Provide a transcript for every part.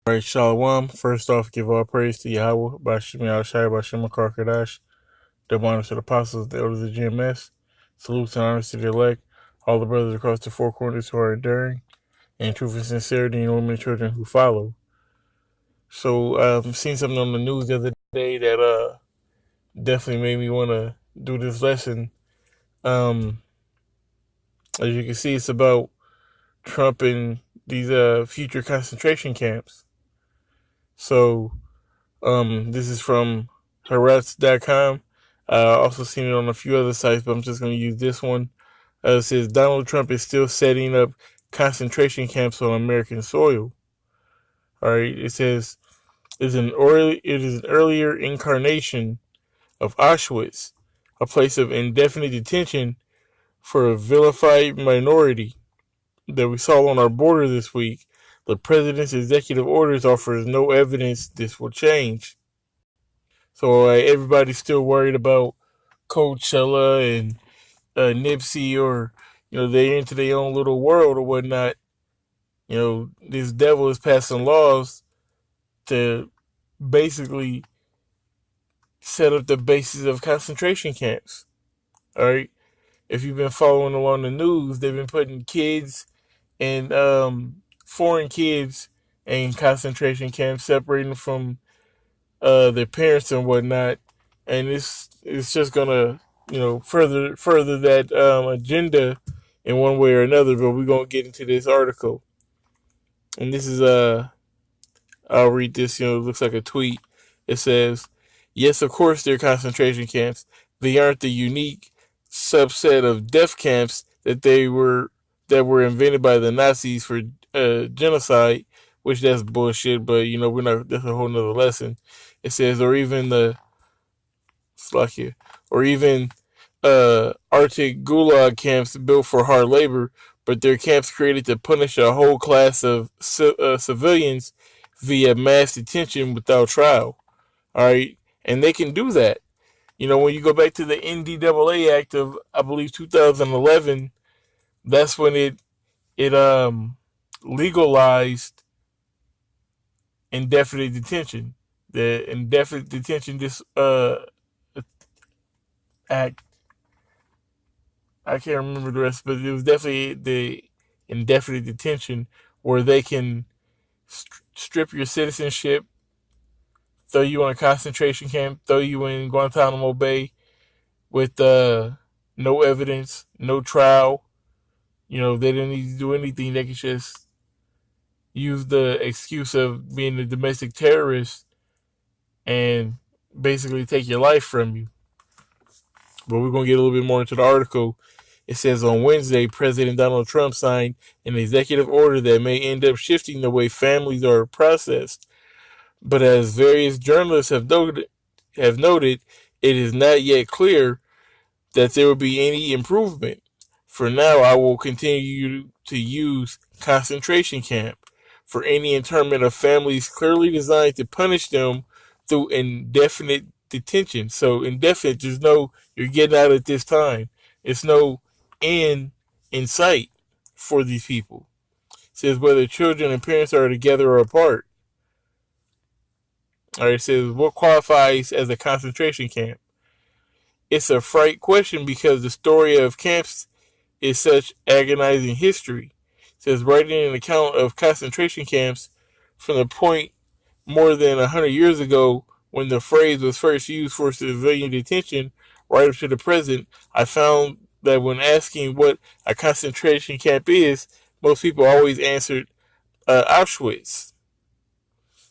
All right, Shalom. First off, give all praise to Yahweh, Bashim Yahushai, Bashim Karkadash, double honors to the apostles, the elders of the GMS, salutes and honors to the elect, all the brothers across the four corners who are enduring, and truth and sincerity and women and children who follow. So, seen something on the news the other day that definitely made me want to do this lesson. Um, as you can see, it's about Trump and these future concentration camps. So, this is from Haaretz.com. Also seen it on a few other sites, but I'm just going to use this one. It says Donald Trump is still setting up concentration camps on American soil. All right. It says it is an earlier incarnation of Auschwitz, a place of indefinite detention for a vilified minority that we saw on our border this week. The president's executive orders offers no evidence this will change. So everybody's still worried about Coachella and Nipsey, or they're into their own little world or whatnot. This devil is passing laws to basically set up the basis of concentration camps. All right, if you've been following along the news, they've been putting kids and foreign kids in concentration camps, separating from their parents and whatnot, and it's just gonna further that agenda in one way or another. But we're gonna get into this article, and this is I'll read this. It looks like a tweet. It says, "Yes, of course, they're concentration camps. They aren't the unique subset of death camps that were invented by the Nazis for genocide, which that's bullshit. But we're not. That's a whole nother lesson." It says, Slovakia, or even Arctic gulag camps built for hard labor, but they're camps created to punish a whole class of civilians via mass detention without trial. All right, and they can do that. When you go back to the NDAA Act of, I believe, 2011, that's when it legalized indefinite detention. The indefinite detention act, I can't remember the rest, but it was definitely the indefinite detention, where they can strip your citizenship, throw you in a concentration camp, throw you in Guantanamo Bay with no evidence, no trial. They didn't need to do anything. They could just use the excuse of being a domestic terrorist and basically take your life from you. But we're going to get a little bit more into the article. It says on Wednesday, President Donald Trump signed an executive order that may end up shifting the way families are processed. But as various journalists have noted, it is not yet clear that there will be any improvement. For now, I will continue to use concentration camp for any internment of families clearly designed to punish them through indefinite detention. So indefinite, there's no you're getting out at this time. It's no end in sight for these people. It says whether children and parents are together or apart. All right, it says what qualifies as a concentration camp. It's a fright question because the story of camps is such agonizing history. It says writing an account of concentration camps from the point more than 100 years ago when the phrase was first used for civilian detention right up to the present, I found that when asking what a concentration camp is, most people always answered Auschwitz.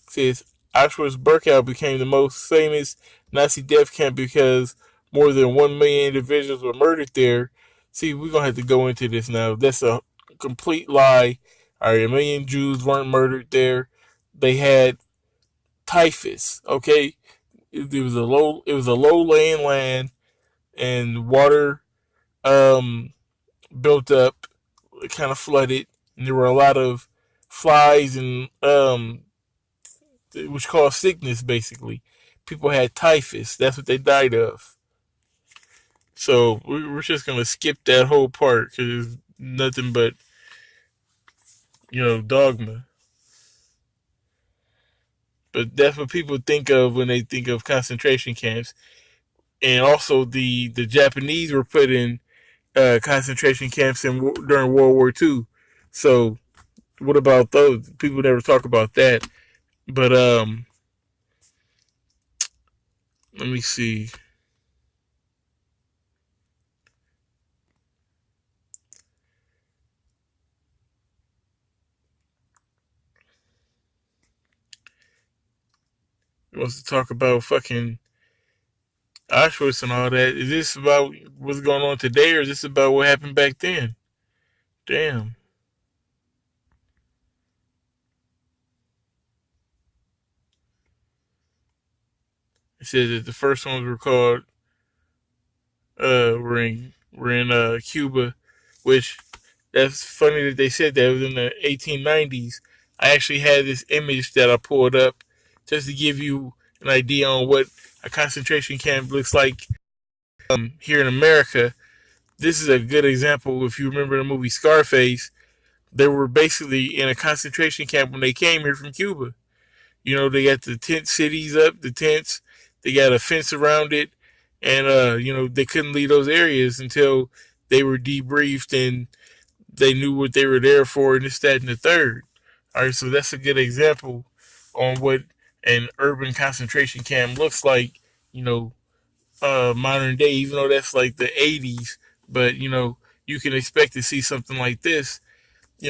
It says Auschwitz-Birkenau became the most famous Nazi death camp because more than 1 million individuals were murdered there. See, we're going to have to go into this now. That's a complete lie. All right, 1 million Jews weren't murdered there. They had typhus. Okay, it was a low laying land, and water um built up. It kind of flooded, and there were a lot of flies and which caused sickness. Basically, people had typhus. That's what they died of. So we're just gonna skip that whole part because it's nothing but dogma. But that's what people think of when they think of concentration camps. And also, the Japanese were put in concentration camps during World War II. So, what about those? People never talk about that. But let me see. He wants to talk about fucking Auschwitz and all that. Is this about what's going on today, or is this about what happened back then? Damn. It says that the first ones were called were in Cuba, which that's funny that they said that. It was in the 1890s. I actually had this image that I pulled up just to give you an idea on what a concentration camp looks like here in America. This is a good example. If you remember the movie Scarface, they were basically in a concentration camp when they came here from Cuba. You know, they got the tent cities up, the tents. They got a fence around it, and they couldn't leave those areas until they were debriefed and they knew what they were there for, and this, that, and the third. All right, so that's a good example on what an urban concentration camp looks like. You know, modern day, even though that's like the 80s, but you can expect to see something like this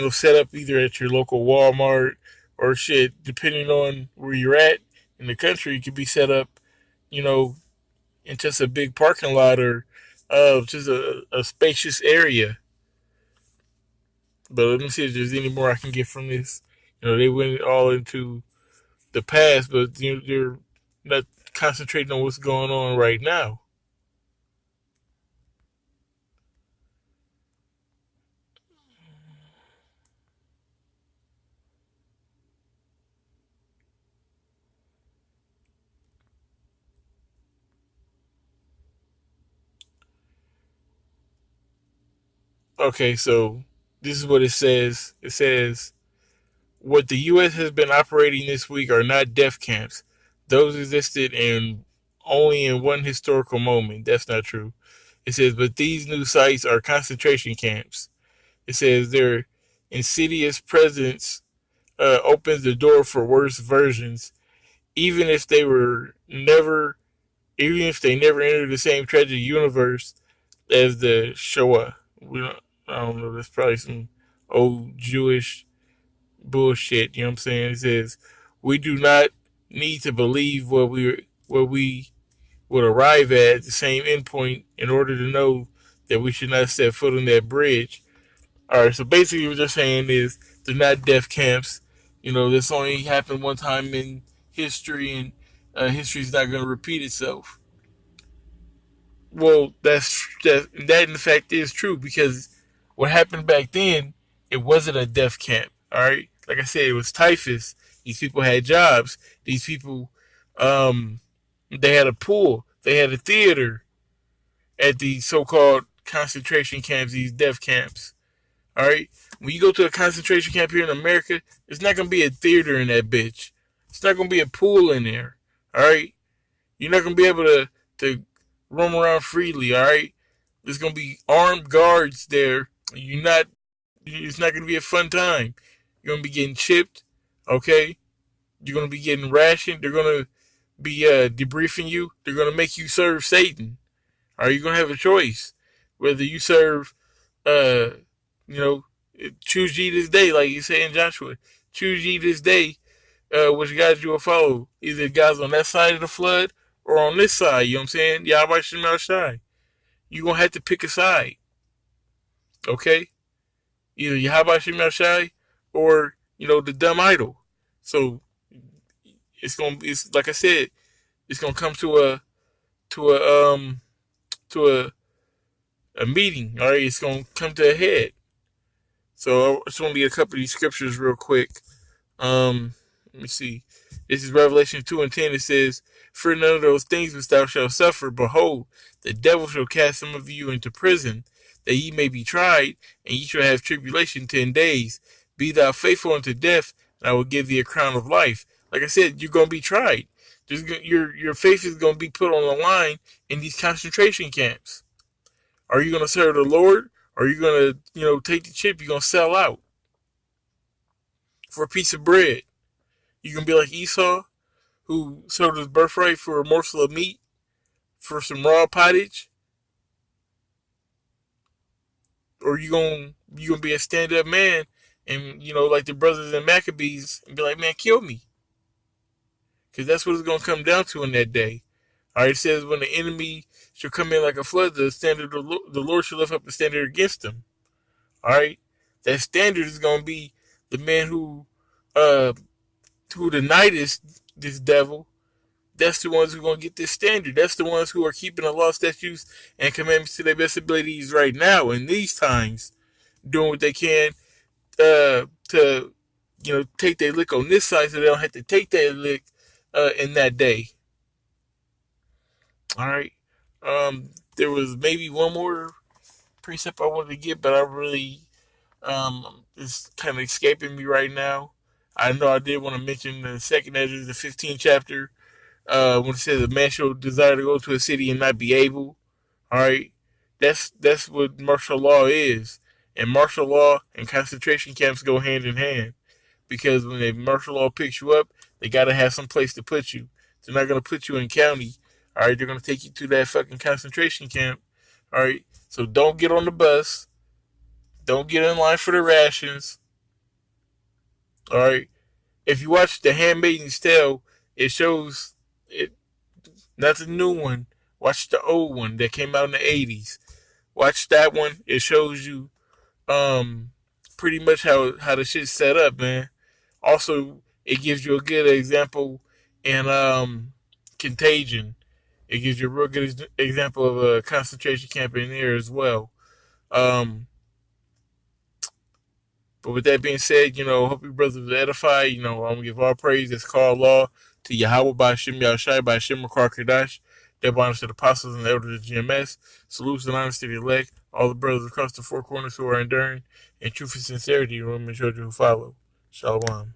set up either at your local Walmart or shit, depending on where you're at in the country, it could be set up, you know, in just a big parking lot or just a spacious area. But let me see if there's any more I can get from this. They went all into the past, but they're not concentrating on what's going on right now. Okay, so this is what it says. It says what the U.S. has been operating this week are not death camps. Those existed in only in one historical moment. That's not true. It says, but these new sites are concentration camps. It says their insidious presence opens the door for worse versions, even if they were never, even if they never entered the same tragic universe as the Shoah. I don't know. That's probably some old Jewish bullshit. You know what I'm saying? It says we do not need to believe what we would arrive at the same endpoint in order to know that we should not set foot on that bridge. All right. So basically, what they're saying is they're not death camps. This only happened one time in history, and history is not going to repeat itself. Well, that in fact is true because what happened back then, it wasn't a death camp. All right, like I said, it was typhus. These people had jobs. These people, um, they had a pool. They had a theater at the so-called concentration camps, these death camps. All right, when you go to a concentration camp here in America, it's not gonna be a theater in that bitch. It's not gonna be a pool in there. All right, you're not gonna be able to roam around freely. All right, there's gonna be armed guards there. You're not. It's not gonna be a fun time. You're gonna be getting chipped. Okay, you're gonna be getting rationed. They're gonna be debriefing you. They're gonna make you serve Satan. Are you gonna have a choice whether you serve, uh, you know, choose ye this day, like you say in Joshua. Choose ye this day which guys you will follow. Either guys on that side of the flood or on this side. You know what I'm saying? Yahweh Shemel Shai. You're going to have to pick a side. Okay? Either Yahweh Shemel Shai or, the dumb idol. So it's like I said, it's going to come to a, to a meeting. All right? It's going to come to a head. So I just want to get a couple of these scriptures real quick. Let me see. This is Revelation 2:10. It says, fear none of those things which thou shalt suffer. Behold, the devil shall cast some of you into prison, that ye may be tried, and ye shall have tribulation 10 days. Be thou faithful unto death, and I will give thee a crown of life. Like I said, you're gonna be tried. Your faith is gonna be put on the line in these concentration camps. Are you gonna serve the Lord? Or are you gonna, take the chip? You're gonna sell out for a piece of bread. You gonna be like Esau, who sold his birthright for a morsel of meat, for some raw pottage, or you gonna be a stand up man and like the brothers in Maccabees and be like, man, kill me, because that's what it's gonna come down to in that day. All right, it says when the enemy shall come in like a flood, the Lord shall lift up a standard against them. All right, that standard is gonna be the man uh who denied this devil. That's the ones who are going to get this standard. That's the ones who are keeping the law, statutes, and commandments to their best abilities right now in these times, doing what they can to take their lick on this side so they don't have to take that lick in that day. All right. There was maybe one more precept I wanted to get, but I really it's kind of escaping me right now. I know I did want to mention the second Ezra, the 15th chapter, when it says a man shall desire to go to a city and not be able. All right, that's what martial law is, and martial law and concentration camps go hand in hand, because when the martial law picks you up, they gotta have some place to put you. They're not gonna put you in county. All right, they're gonna take you to that fucking concentration camp. All right, so don't get on the bus. Don't get in line for the rations. All right, if you watch The Handmaid's Tale, it shows it. Not the new one. Watch the old one that came out in the 80s. Watch that one. It shows you pretty much how the shit's set up, man. Also, it gives you a good example in Contagion. It gives you a real good example of a concentration camp in there as well. Um, but with that being said, hope you brothers are edified. I'm gonna give all praise that's called law to Yahweh by Shem Yahushai by Shem Makar Kadash. Double honors to the apostles and the elders of GMS. Salutes and honors to the elect, all the brothers across the four corners who are enduring, and truth and sincerity, women and children who follow. Shalom.